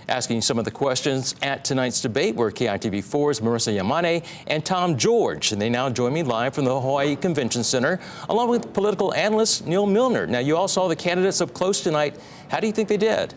Asking some of the questions at tonight's debate were KITV4's Marissa Yamane and Tom George. And they now join me live from the Hawaii Convention Center, along with political analyst Neal Milner. Now, you all saw the candidates up close tonight. How do you think they did?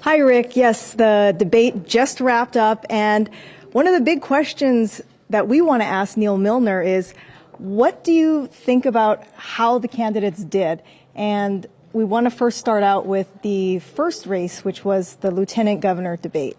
Hi, Rick. Yes, the debate just wrapped up, and one of the big questions that we want to ask Neal Milner is, what do you think about how the candidates did? And we want to first start out with the first race, which was the lieutenant governor debate.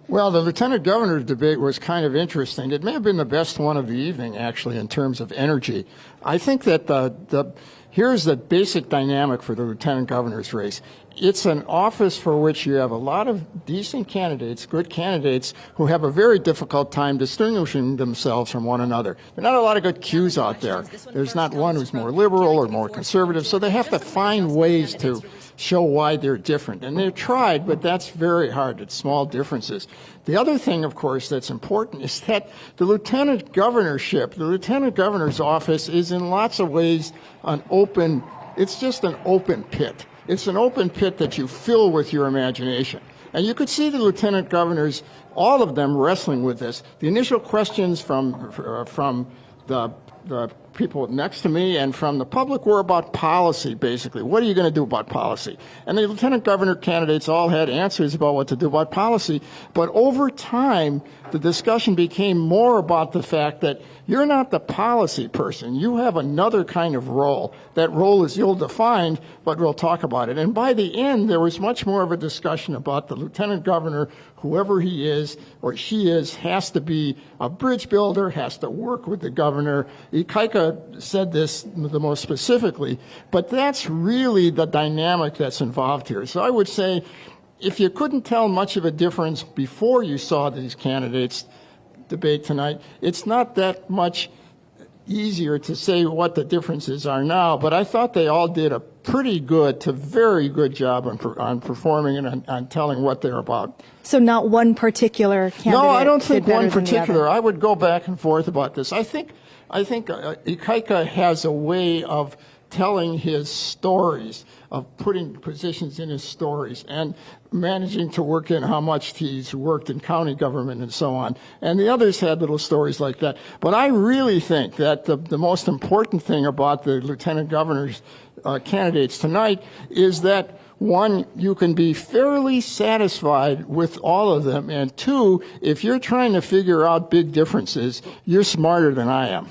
Well, the lieutenant governor's debate was kind of interesting. It may have been the best one of the evening, actually, in terms of energy. I think that here's the basic dynamic for the lieutenant governor's race. It's an office for which you have a lot of decent candidates, good candidates, who have a very difficult time distinguishing themselves from one another. There are not a lot of good cues out there. There's not one who's more liberal or more conservative, so they have to find ways to show why they're different. And they've tried, but that's very hard. It's small differences. The other thing, of course, that's important is that the lieutenant governorship, the lieutenant governor's office, is in lots of ways it's just an open pit. It's an open pit that you fill with your imagination. And you could see the lieutenant governors, all of them, wrestling with this. The initial questions from the people next to me and from the public were about policy, basically. What are you going to do about policy? And the lieutenant governor candidates all had answers about what to do about policy. But over time, the discussion became more about the fact that you're not the policy person. You have another kind of role. That role is ill-defined, but we'll talk about it. And by the end, there was much more of a discussion about the lieutenant governor, whoever he is or she is, has to be a bridge builder, has to work with the governor. Ikaika said this the most specifically, but that's really the dynamic that's involved here. So I would say, if you couldn't tell much of a difference before you saw these candidates debate tonight, it's not that much easier to say what the differences are now, but I thought they all did a pretty good to very good job on performing and on telling what they're about. So not one particular candidate? No, I don't think one particular. particular. I would go back and forth about this. I think Ikaika has a way of telling his stories, of putting positions in his stories, and managing to work in how much he's worked in county government and so on. And the others had little stories like that. But I really think that the most important thing about the lieutenant governor's candidates tonight is that, one, you can be fairly satisfied with all of them, and two, if you're trying to figure out big differences, you're smarter than I am.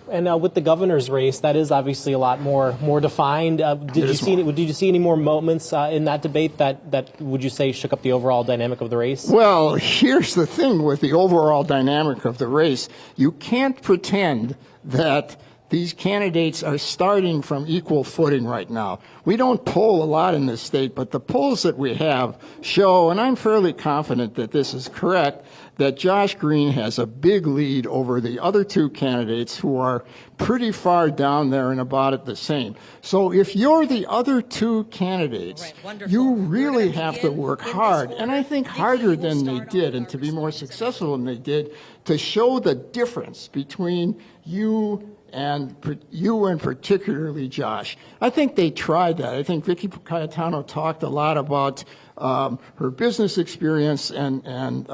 And with the governor's race, that is obviously a lot more defined. Did you see any more moments in that debate that would you say shook up the overall dynamic of the race? Well, here's the thing with the overall dynamic of the race. You can't pretend that these candidates are starting from equal footing right now. We don't poll a lot in this state, but the polls that we have show, and I'm fairly confident that this is correct, that Josh Green has a big lead over the other two candidates who are pretty far down there and about at the same. So if you're the other two candidates, you really have to work hard, and I think harder than they did, and to be more successful than they did, to show the difference between you and particularly Josh. I think they tried that. I think Vicky Cayetano talked a lot about her business experience, and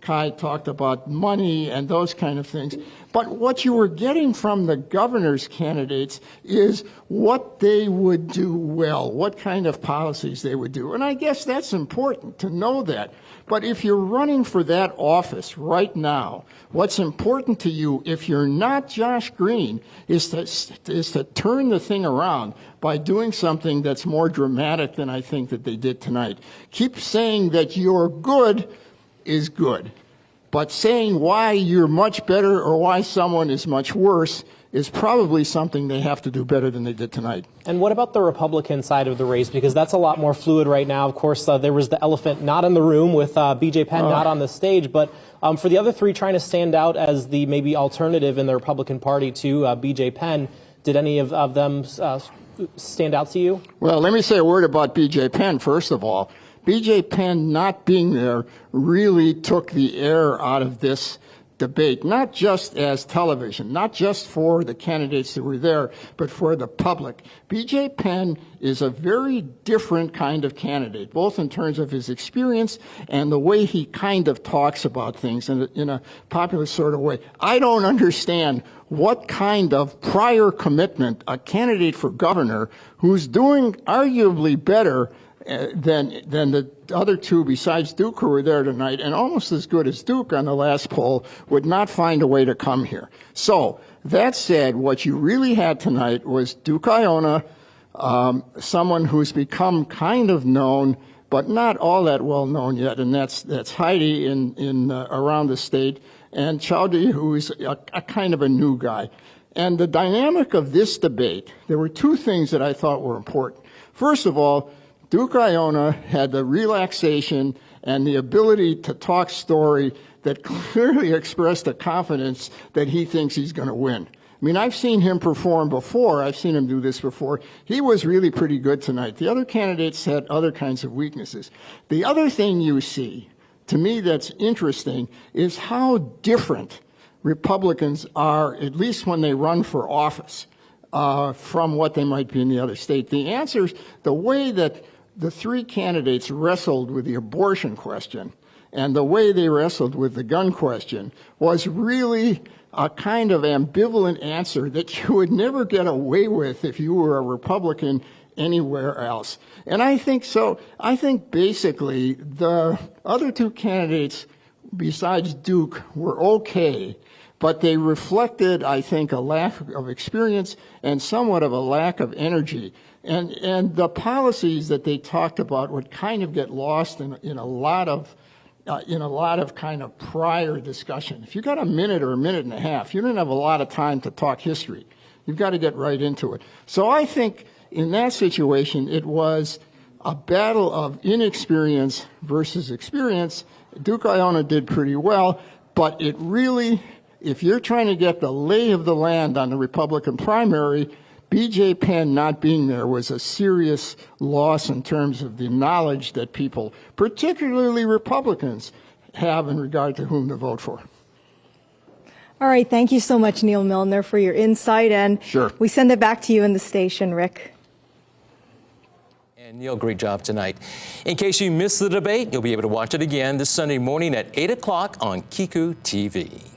Kai talked about money and those kind of things. But what you were getting from the governor's candidates is what they would do well, what kind of policies they would do. And I guess that's important to know that. But if you're running for that office right now, what's important to you, if you're not Josh Green, is to turn the thing around by doing something that's more dramatic than I think that they did tonight. Keep saying that you're good is good, but saying why you're much better or why someone is much worse is probably something they have to do better than they did tonight. And what about the Republican side of the race? Because that's a lot more fluid right now. Of course, there was the elephant not in the room with B.J. Penn not on the stage. But for the other three trying to stand out as the maybe alternative in the Republican Party to B.J. Penn, did any of them stand out to you? Well, let me say a word about B.J. Penn, first of all. B.J. Penn not being there really took the air out of this debate, not just as television, not just for the candidates that were there, but for the public. B.J. Penn is a very different kind of candidate, both in terms of his experience and the way he kind of talks about things in a popular sort of way. I don't understand what kind of prior commitment a candidate for governor who's doing arguably better than the other two besides Duke who were there tonight, and almost as good as Duke on the last poll, would not find a way to come here. So that said, what you really had tonight was Duke Iona, someone who's become kind of known, but not all that well known yet, and that's Heidi in around the state, and Chowdhury, who is a kind of a new guy. And the dynamic of this debate, there were two things that I thought were important. First of all, Duke Iona had the relaxation and the ability to talk story that clearly expressed a confidence that he thinks he's going to win. I mean, I've seen him perform before. I've seen him do this before. He was really pretty good tonight. The other candidates had other kinds of weaknesses. The other thing you see, to me, that's interesting is how different Republicans are, at least when they run for office, from what they might be in the other state. The answers, the way that the three candidates wrestled with the abortion question and the way they wrestled with the gun question was really a kind of ambivalent answer that you would never get away with if you were a Republican anywhere else. And I think so. I think basically the other two candidates besides Duke were okay, but they reflected, I think, a lack of experience and somewhat of a lack of energy. And the policies that they talked about would kind of get lost in a lot of kind of prior discussion. If you got a minute or a minute and a half, you don't have a lot of time to talk history. You've got to get right into it. So I think in that situation, it was a battle of inexperience versus experience. Duke Iona did pretty well, but it really, if you're trying to get the lay of the land on the Republican primary, B.J. Penn not being there was a serious loss in terms of the knowledge that people, particularly Republicans, have in regard to whom to vote for. All right. Thank you so much, Neal Milner, for your insight. And Sure. We send it back to you in the station, Rick. And Neal, great job tonight. In case you missed the debate, you'll be able to watch it again this Sunday morning at 8 o'clock on KITV.